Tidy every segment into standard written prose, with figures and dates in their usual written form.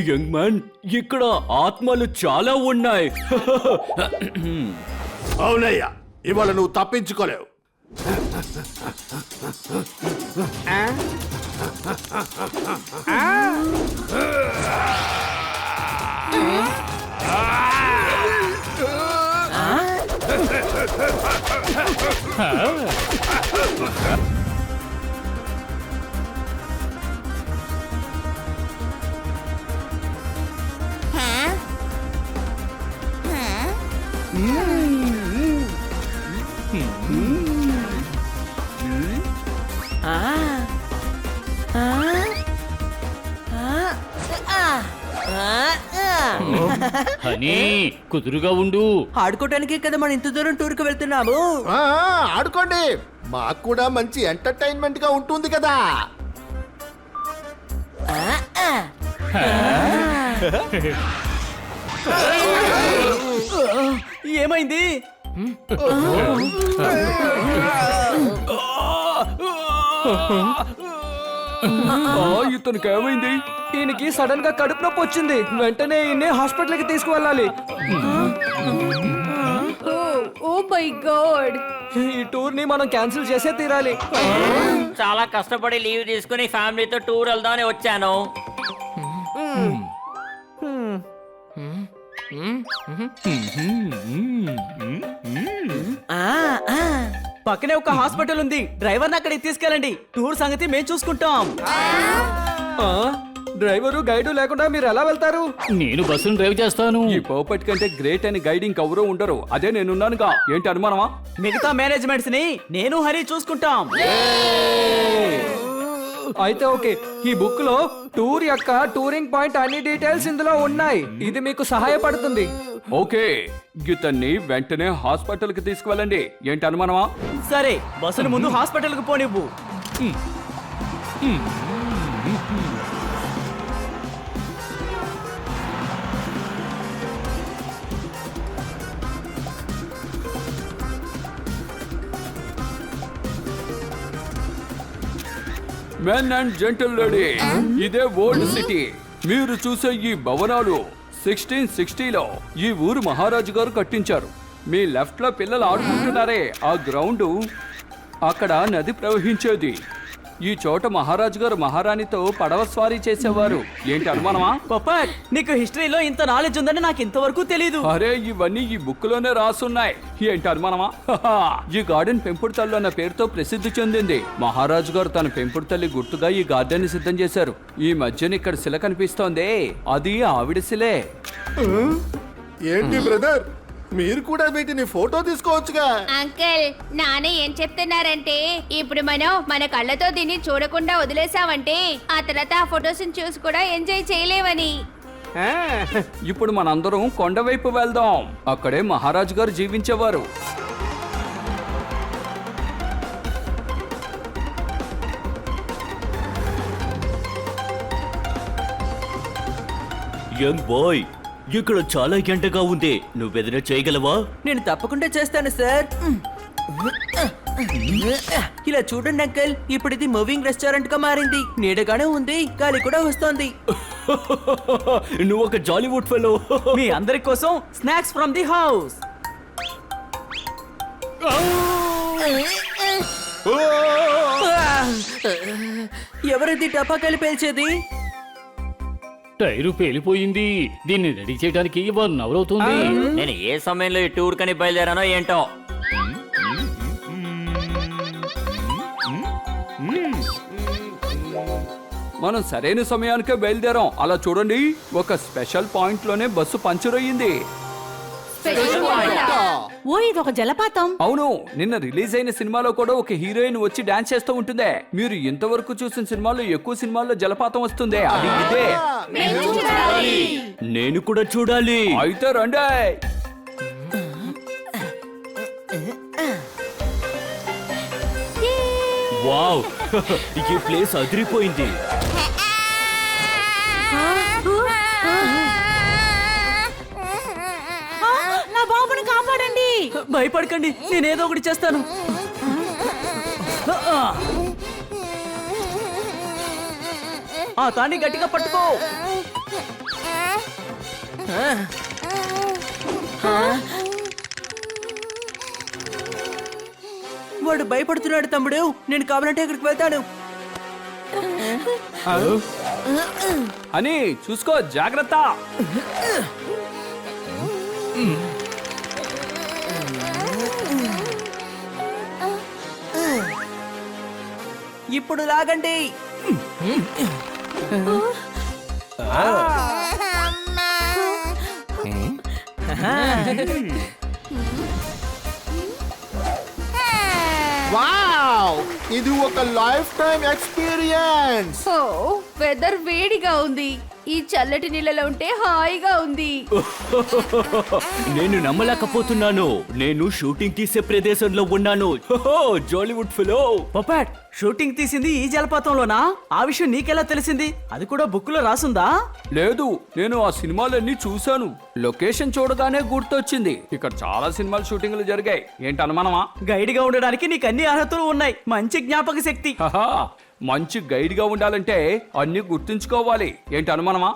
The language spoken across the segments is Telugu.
యంగ్ మ్యాన్, ఇక్కడ ఆత్మలు చాలా ఉన్నాయి. అవునయ్యా, ఇవాళ నువ్వు తప్పించుకోలేవు. హనీ, కుదురుగా ఉండు. ఆడుకోవటానికే కదా మనం ఇంత దూరం టూర్ కు వెళ్తున్నాము. ఆడుకోండి, మాకు కూడా మంచి ఎంటర్టైన్మెంట్ గా ఉంటుంది కదా. ఏమైంది? ఇతనికి ఏమైంది? ఈయనకి సడన్ గా కడుపు నొప్పి వచ్చింది. వెంటనే ఈయన్ని హాస్పిటల్ కి తీసుకువెళ్ళాలి. ఓ మై గాడ్, ఈ టూర్ ని మనం క్యాన్సిల్ చేసే తీరాలి. చాలా కష్టపడి లీవ్ తీసుకుని ఫ్యామిలీతో టూర్ వెళ్దామని వచ్చాను. పక్కనే ఒక హాస్పిటల్ ఉంది. డ్రైవర్ అక్కడికి తీసుకెళ్ళండి. టూర్ సంగతి మేము చూసుకుంటాం. డ్రైవరు గైడు లేకుండా మీరు ఎలా వెళ్తారు? నేను బస్సును డ్రైవ్ చేస్తాను. ఈ పర్ఫెక్ట్ కంటే గ్రేట్ అని గైడింగ్ ఎవరూ ఉండరు. అదే నేనున్నానుగా. ఏంటి అనుమానమా? మిగతా మేనేజ్మెంట్స్ ని నేను హరి చూసుకుంటాం. అయితే ఓకే, ఈ బుక్ లో టూర్ యొక్క టూరింగ్ పాయింట్ అన్ని డీటెయిల్స్ ఇందులో ఉన్నాయి. ఇది మీకు సహాయపడుతుంది. ఓకే, ఇతన్ని వెంటనే హాస్పిటల్ కి తీసుకువెళ్ళండి. ఏంటి అనుమానమా? సరే, బస్సును ముందు హాస్పిటల్ కు పోనివ్వు. మెన్ అండ్ జెంటల్ లేడీ, ఇదే ఓల్డ్ సిటీ. మీరు చూసే ఈ భవనాలు 1660లో ఈ ఊరు మహారాజు గారు కట్టించారు. మీ లెఫ్ట్ లో పిల్లలు ఆడుకుంటున్నారే, ఆ గ్రౌండ్ అక్కడ నది ప్రవహించేది. ఈ చోట మహారాజు గారు మహారాణితో పడవ స్వారీ చేసేవారు. ఏంటి అనుమానమా? పప్పట్, నీకు హిస్టరీలో ఇంత నాలెడ్జ్ ఉందని నాకు ఇంతవరకు తెలీదు. అరే, ఇవన్నీ ఈ బుక్ లోనే రాసున్నాయి. ఏంటి అనుమానమా? ఈ గార్డెన్ పెంపుడు తల్లి అన్న పేరుతో ప్రసిద్ధి చెందింది. మహారాజు గారు తన పెంపుడు తల్లి గుర్తుగా ఈ గార్డెన్ ని సిద్ధం చేశారు. ఈ మధ్యన ఇక్కడ శిల కనిపిస్తోంది, అది ఆవిడ శిలే. ఏంటి బ్రదర్, మీరు కూడా వీటిని ఫోటో తీసుకోవచ్చుగా. అంకుల్, నాన్న ఏం చెప్తున్నారంటే ఇప్పుడు మనం మన కళ్ళతో దీన్ని చూడకుండా వదిలేసామంటే ఆ తర్వాత ఆ ఫొటోస్ చూసి కూడా ఎంజాయ్ చేయలేమని. ఇప్పుడు మనందరం కొండవైపు వెళ్దాం. అక్కడే మహారాజు గారు జీవించేవారు. యంగ్ బాయ్, ఇక్కడ చాలా ఎండగా ఉంది. నువ్వేదైనా చేయగలవా? నేను తప్పకుండా చేస్తాను సార్. ఇలా చూడండి అంకల్, ఇప్పుడు ఇది మూవింగ్ రెస్టారెంట్ గా మారింది. నీడగానే ఉంది, గాలి కూడా వస్తోంది. నువ్వు ఒక జాలీవుడ్ ఫెలో. మీ అందరి కోసం స్నాక్స్ ఫ్రమ్ ది హౌస్. ఎవరిది టపాకాయలు పేల్చేది? టైరు పేలిపోయింది. దీన్ని రెడీ చేయడానికి 1 అవర్ అవుతుంది. నేను ఏ సమయంలో ఈ టూర్ కని బయలుదేరానో ఏంటో. మనం సరైన సమయానికే బయలుదేరాం. అలా చూడండి, ఒక స్పెషల్ పాయింట్ లోనే బస్సు పంచర్ అయ్యింది. ఓ, ఇది ఒక జలపాతం. అవును, నిన్న రిలీజ్ అయిన సినిమాలో కూడా ఒక హీరోయిన్ వచ్చి డాన్స్ చేస్తూ ఉంటుందే. మీరు ఇంతవరకు చూసిన సినిమాల్లో ఎక్కువ సినిమాల్లో జలపాతం వస్తుంది, అది ఇదే. నేను కూడా చూడాలి. అయితే రండి. వావ్, ఈ ప్లేస్ అదిరిపోయింది. నా బాబుని కాపాడండి. భయపడకండి, నేనేదో ఒకటి చేస్తాను. ఆ తాన్ని గట్టిగా పట్టుకో. వాడు భయపడుతున్నాడు తమ్ముడు. నేను కావాలంటే ఇక్కడికి వెళ్తాను. అని చూసుకో, జాగ్రత్త. ఇప్పుడు లాగండి. వావ్, ఇది ఒక లైఫ్ టైం ఎక్స్పీరియన్స్. ఓ వెదర్ వేడిగా ఉంది. ఈ చల్లటి నీళ్ళలో ఉంటే హాయిగా ఉంది. నేను నమ్మలేకపోతున్నాను. నేను షూటింగ్ తీసే ప్రదేశంలో ఉన్నాను. జాలీవుడ్ ఫిలో. పొపాట్, షూటింగ్ తీసింది ఈ జలపాతంలోనా? ఆ విషయం నీకెలా తెలిసింది? అది కూడా బుక్ లో రాసుందా? లేదు, నేను ఆ సినిమాలన్నీ చూశాను. లొకేషన్ చూడగానే గుర్తొచ్చింది. ఇక్కడ చాలా సినిమాలు షూటింగ్లు జరిగాయి. ఏంటి అనుమానమా? గైడ్ గా ఉండడానికి నీకు అన్ని అర్హతలు ఉన్నాయి. మంచి జ్ఞాపక శక్తి. హహా, మంచి గైడ్ గా ఉండాలంటే అన్ని గుర్తుంచుకోవాలి. ఏంటి అనుమానమా?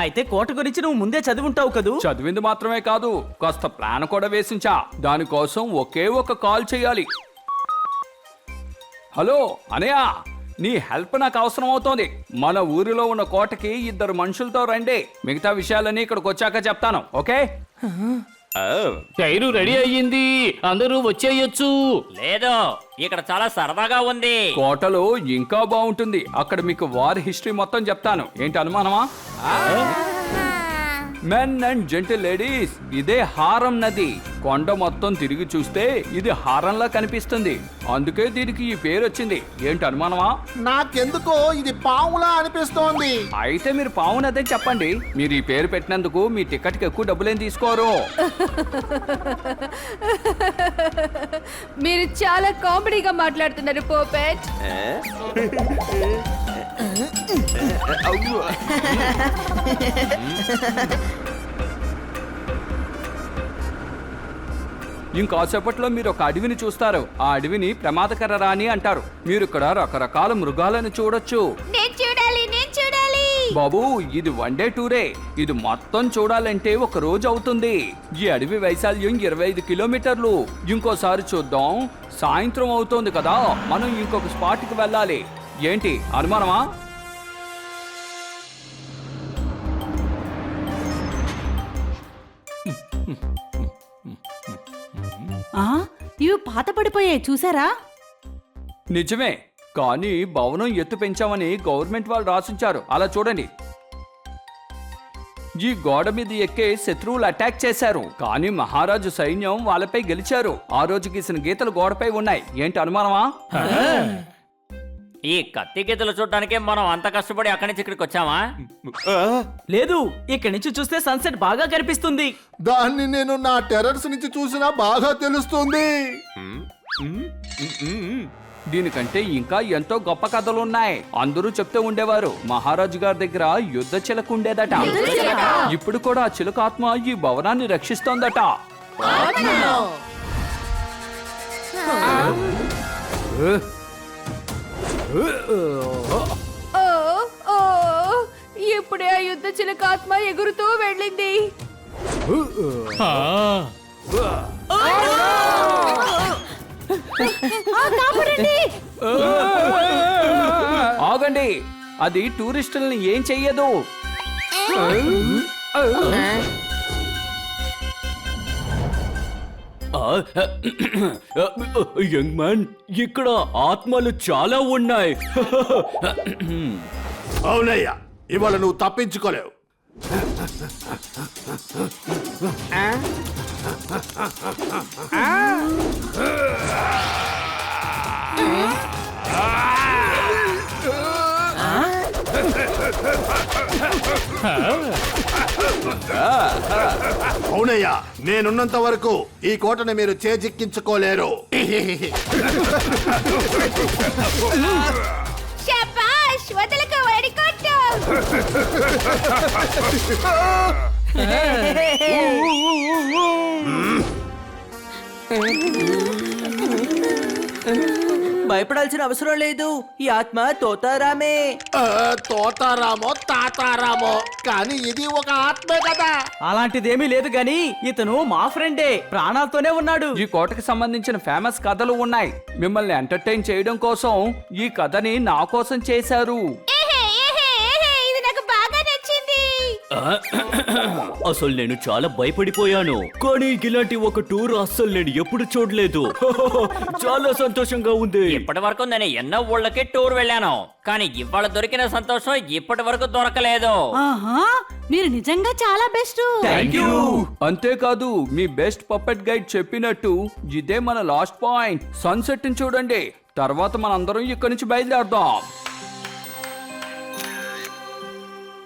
అయితే కోట గురించి నువ్వు ముందే చదివుంటావు కదూ? చదివింది మాత్రమే కాదు, కాస్త ప్లాన్ కూడా వేసించా. దానికోసం ఒకే ఒక కాల్ చేయాలి. హలో అనయ్య, నీ హెల్ప్ నాకు అవసరం అవుతోంది. మన ఊరిలో ఉన్న కోటకి 2 మనుషులతో రండి. మిగతా విషయాలన్నీ ఇక్కడికి వచ్చాక చెప్తాను, ఓకే? టైరు రెడీ అయ్యింది, అందరూ వచ్చేయొచ్చు. లేదు, ఇక్కడ చాలా సరదాగా ఉంది. కోటలో ఇంకా బాగుంటుంది. అక్కడ మీకు వార్ హిస్టరీ మొత్తం చెప్తాను. ఏంటి అనుమానమా? మెన్ అండ్ జెంటిల్ లేడీస్, ఇదే హారం నది. కొండ మొత్తం తిరిగి చూస్తే ఇది హారంలా కనిపిస్తుంది. అందుకే దీనికి ఈ పేరు వచ్చింది. ఏంటి అనుమానమా? నాకెందుకో ఇది పావులా అనిపిస్తోంది. అయితే మీరు పావు నదే చెప్పండి. మీరు ఈ పేరు పెట్టినందుకు మీ టికెట్కి ఎక్కువ డబ్బులేం తీసుకోరు. మీరు చాలా కామెడీగా మాట్లాడుతున్నారు పోపెట్. ఇంకాసేపట్లో మీరు ఒక అడవిని చూస్తారు. ఆ అడవిని ప్రమాదకర రాణి అంటారు. మీరు ఇక్కడ రకరకాల మృగాలను చూడొచ్చు. నేను చూడాలి, నేను చూడాలి. బాబు, ఇది 1 డే టూరే. ఇది మొత్తం చూడాలంటే 1 రోజు అవుతుంది. ఈ అడవి వైశాల్యం 25 కిలోమీటర్లు. ఇంకోసారి చూద్దాం. సాయంత్రం అవుతోంది కదా, మనం ఇంకొక స్పాట్కి వెళ్ళాలి. ఏంటి అనుమానమా? ఇవి పాత పడిపోయాయి చూసారా? నిజమే, కానీ భవనం ఎత్తు పెంచామని గవర్నమెంట్ వాళ్ళు రాసించారు. అలా చూడండి. ఈ గోడ మీద ఎక్కే శత్రువులు అటాక్ చేశారు, కానీ మహారాజు సైన్యం వాళ్ళపై గెలిచారు. ఆ రోజు గీసిన గీతలు గోడపై ఉన్నాయి. ఏంటి అనుమానమా? ఈ కత్తి గీతలు చూడటానికి మనం అంత కష్టపడి అక్కడి నుంచి ఇక్కడికి వచ్చామా? లేదు, ఇక్కడి నుంచి చూస్తే సన్సెట్ బాగా కనిపిస్తుంది. దాన్ని నేను నా టెర్రస్ నుంచి చూసినా బాగా తెలుస్తుంది. దీనికంటే ఇంకా ఎంతో గొప్ప కథలున్నాయి. అందరూ చెప్తూ ఉండేవారు మహారాజు గారి దగ్గర యుద్ధ చిలక ఉండేదట. ఇప్పుడు కూడా ఆ చిలుక ఆత్మ ఈ భవనాన్ని రక్షిస్తోందట. ఓ ఓ ఇప్పుడే ఆ యుద్ధ చిలక ఆత్మ ఎగురుతూ వెళ్ళింది. ఆగండి, అది టూరిస్టుల్ని ఏం చెయ్యదు. యంగ్ మ్యాన్, ఇక్కడ ఆత్మలు చాలా ఉన్నాయి. అవునయ్యా, ఇవాళ నువ్వు తప్పించుకోలేవు. అవునయ్యా, నేనున్నంత వరకు ఈ కోటను మీరు చేజిక్కించుకోలేరు. శభాష్, వదలకు, వడికొట్టు. భయపడాల్సిన అవసరం లేదు ఈ ఆత్మ తోతారామే. తోతారామో తాతారామో కానీ ఇది ఒక ఆత్మే కదా. అలాంటిదేమీ లేదు గాని ఇతను మా ఫ్రెండే, ప్రాణాలతోనే ఉన్నాడు. ఈ కోటకి సంబంధించిన ఫేమస్ కథలు ఉన్నాయి. మిమ్మల్ని ఎంటర్టైన్ చేయడం కోసం ఈ కథని నా కోసం చేశారు. ఇది నాకు బాగా నచ్చింది. అసలు నేను చాలా భయపడిపోయాను, కానీ ఇలాంటి ఒక టూర్ అస్సలు నేను ఎప్పుడు చూడలేదు. చాలా సంతోషంగా ఉంది. ఇప్పటి వరకు నేను ఎన్నో ఊళ్ళకి టూర్ వెళ్ళాను, కానీ ఇవాళ దొరికిన సంతోషం ఇప్పటి వరకు దొరకలేదు. ఆహా మీరు నిజంగా చాలా బెస్ట్. అంతేకాదు మీ బెస్ట్ పప్పెట్ గైడ్ చెప్పినట్టు ఇదే మన లాస్ట్ పాయింట్. సన్సెట్ ని చూడండి, తర్వాత మనందరం ఇక్కడి నుంచి బయలుదేరదాం.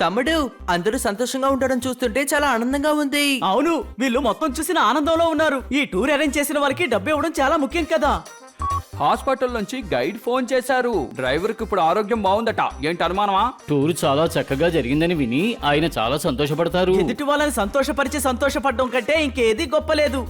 తమ్ముడు, అందరూ సంతోషంగా ఉండడం చూస్తుంటే చాలా ఆనందంగా ఉంది. అవును, వీళ్ళు మొత్తం చూసిన ఆనందంలో ఉన్నారు. ఈ టూర్ అరేంజ్ చేసిన వాళ్ళకి డబ్బు ఇవ్వడం చాలా ముఖ్యం కదా. హాస్పిటల్ నుంచి గైడ్ ఫోన్ చేశారు. డ్రైవర్ కి ఇప్పుడు ఆరోగ్యం బాగుందట. ఏంటి అనుమానమా? టూర్ చాలా చక్కగా జరిగిందని విని ఆయన చాలా సంతోషపడతారు. ఎదుటి వాళ్ళని సంతోషపరిచి సంతోషపడడం కంటే ఇంకేది గొప్ప లేదు.